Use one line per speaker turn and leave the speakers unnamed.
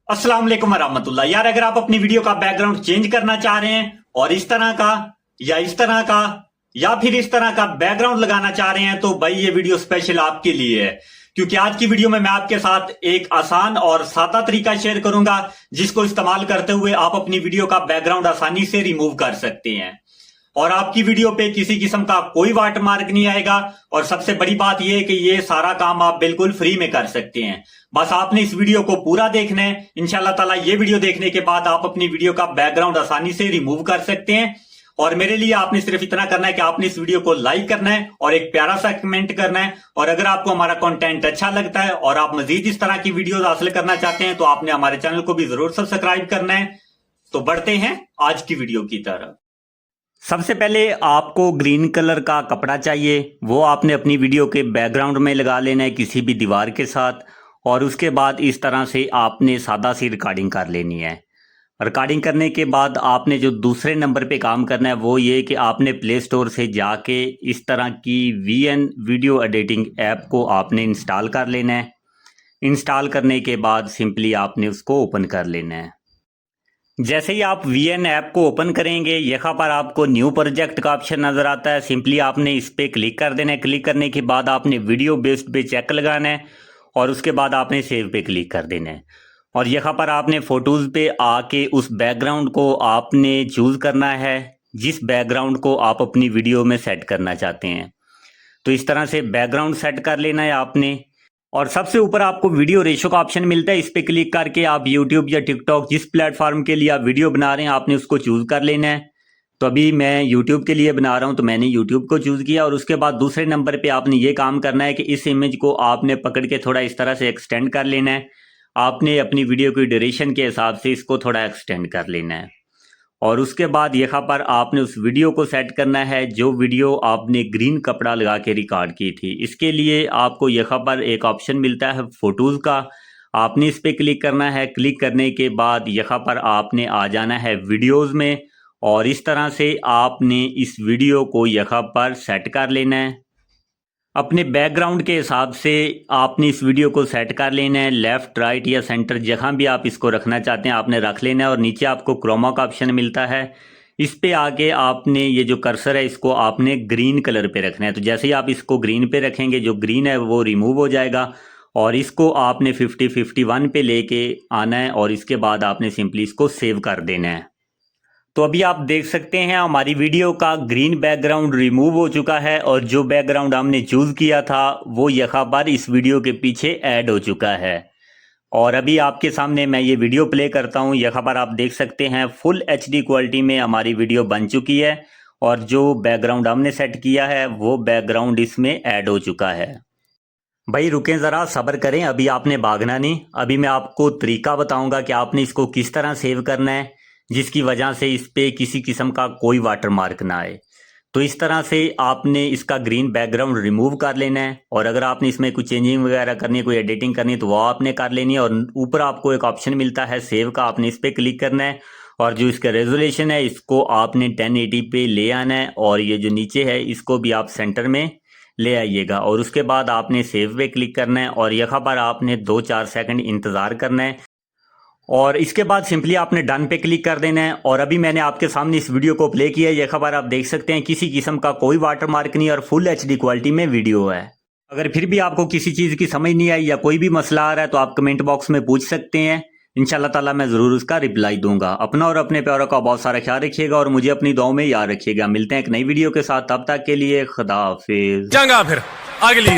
अस्सलाम वालेकुम वरहमतुल्लाह। यार अगर आप अपनी वीडियो का बैकग्राउंड चेंज करना चाह रहे हैं और इस तरह का या इस तरह का या फिर इस तरह का बैकग्राउंड लगाना चाह रहे हैं तो भाई ये वीडियो स्पेशल आपके लिए है, क्योंकि आज की वीडियो में मैं आपके साथ एक आसान और सादा तरीका शेयर करूंगा जिसको इस्तेमाल करते हुए आप अपनी वीडियो का बैकग्राउंड आसानी से रिमूव कर सकते हैं और आपकी वीडियो पे किसी किस्म का कोई वाटरमार्क नहीं आएगा। और सबसे बड़ी बात यह है कि ये सारा काम आप बिल्कुल फ्री में कर सकते हैं। बस आपने इस वीडियो को पूरा देखना है। इंशाल्लाह ताला ये वीडियो देखने के बाद आप अपनी वीडियो का बैकग्राउंड आसानी से रिमूव कर सकते हैं। और मेरे लिए आपने सिर्फ इतना करना है कि आपने इस वीडियो को लाइक करना है और एक प्यारा सा कमेंट करना है। और अगर आपको हमारा कंटेंट अच्छा लगता है और आप मजीद इस तरह की वीडियो हासिल करना चाहते हैं तो आपने हमारे चैनल को भी जरूर सब्सक्राइब करना है। तो बढ़ते हैं आज की वीडियो की तरफ। सबसे पहले आपको ग्रीन कलर का कपड़ा चाहिए, वो आपने अपनी वीडियो के बैकग्राउंड में लगा लेना है किसी भी दीवार के साथ। और उसके बाद इस तरह से आपने सादा सी रिकॉर्डिंग कर लेनी है। रिकॉर्डिंग करने के बाद आपने जो दूसरे नंबर पे काम करना है वो ये कि आपने प्ले स्टोर से जाके इस तरह की VN वीडियो एडिटिंग ऐप को आपने इंस्टॉल कर लेना है। इंस्टॉल करने के बाद सिंपली आपने उसको ओपन कर लेना है। जैसे ही आप VN ऐप को ओपन करेंगे यहाँ पर आपको न्यू प्रोजेक्ट का ऑप्शन नज़र आता है। सिंपली आपने इस पर क्लिक कर देना है। क्लिक करने के बाद आपने वीडियो बेस्ड पे चेक लगाना है और उसके बाद आपने सेव पे क्लिक कर देना है। और यहाँ पर आपने फ़ोटोज़ पे आके उस बैकग्राउंड को आपने चूज़ करना है जिस बैकग्राउंड को आप अपनी वीडियो में सेट करना चाहते हैं। तो इस तरह से बैकग्राउंड सेट कर लेना है आपने। और सबसे ऊपर आपको वीडियो रेशो का ऑप्शन मिलता है, इस पर क्लिक करके आप यूट्यूब या टिकटॉक जिस प्लेटफॉर्म के लिए आप वीडियो बना रहे हैं आपने उसको चूज़ कर लेना है। तो अभी मैं यूट्यूब के लिए बना रहा हूं तो मैंने यूट्यूब को चूज़ किया। और उसके बाद दूसरे नंबर पे आपने ये काम करना है कि इस इमेज को आपने पकड़ के थोड़ा इस तरह से एक्सटेंड कर लेना है। आपने अपनी वीडियो की ड्यूरेशन के हिसाब से इसको थोड़ा एक्सटेंड कर लेना है। और उसके बाद यहाँ पर आपने उस वीडियो को सेट करना है जो वीडियो आपने ग्रीन कपड़ा लगा के रिकॉर्ड की थी। इसके लिए आपको यहाँ पर एक ऑप्शन मिलता है फ़ोटोज़ का, आपने इस पर क्लिक करना है। क्लिक करने के बाद यहाँ पर आपने आ जाना है वीडियोज़ में और इस तरह से आपने इस वीडियो को यहाँ पर सेट कर लेना है। अपने बैकग्राउंड के हिसाब से आपने इस वीडियो को सेट कर लेना है। लेफ़्ट राइट या सेंटर जहाँ भी आप इसको रखना चाहते हैं आपने रख लेना है। और नीचे आपको क्रोमा का ऑप्शन मिलता है, इस पे आके आपने ये जो कर्सर है इसको आपने ग्रीन कलर पे रखना है। तो जैसे ही आप इसको ग्रीन पे रखेंगे जो ग्रीन है वो रिमूव हो जाएगा और इसको आपने 50-51 पे लेके आना है और इसके बाद आपने सिंपली इसको सेव कर देना है। तो अभी आप देख सकते हैं हमारी वीडियो का ग्रीन बैकग्राउंड रिमूव हो चुका है और जो बैकग्राउंड हमने चूज़ किया था वो यहाँ पर इस वीडियो के पीछे ऐड हो चुका है। और अभी आपके सामने मैं ये वीडियो प्ले करता हूँ। यहाँ पर आप देख सकते हैं फुल HD क्वालिटी में हमारी वीडियो बन चुकी है और जो बैकग्राउंड हमने सेट किया है वो बैकग्राउंड इसमें ऐड हो चुका है। भाई रुकें ज़रा, सब्र करें, अभी आपने भागना नहीं। अभी मैं आपको तरीका बताऊँगा कि आपने इसको किस तरह सेव करना है जिसकी वजह से इस पे किसी किस्म का कोई वाटरमार्क ना आए। तो इस तरह से आपने इसका ग्रीन बैकग्राउंड रिमूव कर लेना है। और अगर आपने इसमें कुछ चेंजिंग वगैरह करनी है, कोई एडिटिंग करनी है तो वो आपने कर लेनी है। और ऊपर आपको एक ऑप्शन मिलता है सेव का, आपने इस पर क्लिक करना है और जो इसका रेजोल्यूशन है इसको आपने 1080 पे ले आना है। और ये जो नीचे है इसको भी आप सेंटर में ले आइएगा और उसके बाद आपने सेव पे क्लिक करना है और यहाँ पर आपने 2-4 सेकंड इंतज़ार करना है और इसके बाद सिंपली आपने डन पे क्लिक कर देना है। और अभी मैंने आपके सामने इस वीडियो को प्ले किया है। यह खबर आप देख सकते हैं किसी किस्म का कोई वाटरमार्क नहीं और फुल HD क्वालिटी में वीडियो है। अगर फिर भी आपको किसी चीज़ की समझ नहीं आई या कोई भी मसला आ रहा है तो आप कमेंट बॉक्स में पूछ सकते हैं। इंशाल्लाह ताला मैं ज़रूर उसका रिप्लाई दूंगा। अपना और अपने प्यारों का बहुत सारा ख्याल रखिएगा और मुझे अपनी दुआओं में याद रखिएगा। मिलते हैं एक नई वीडियो के साथ, तब तक के लिए खुदा हाफिज।
चंगा फिर आगे ली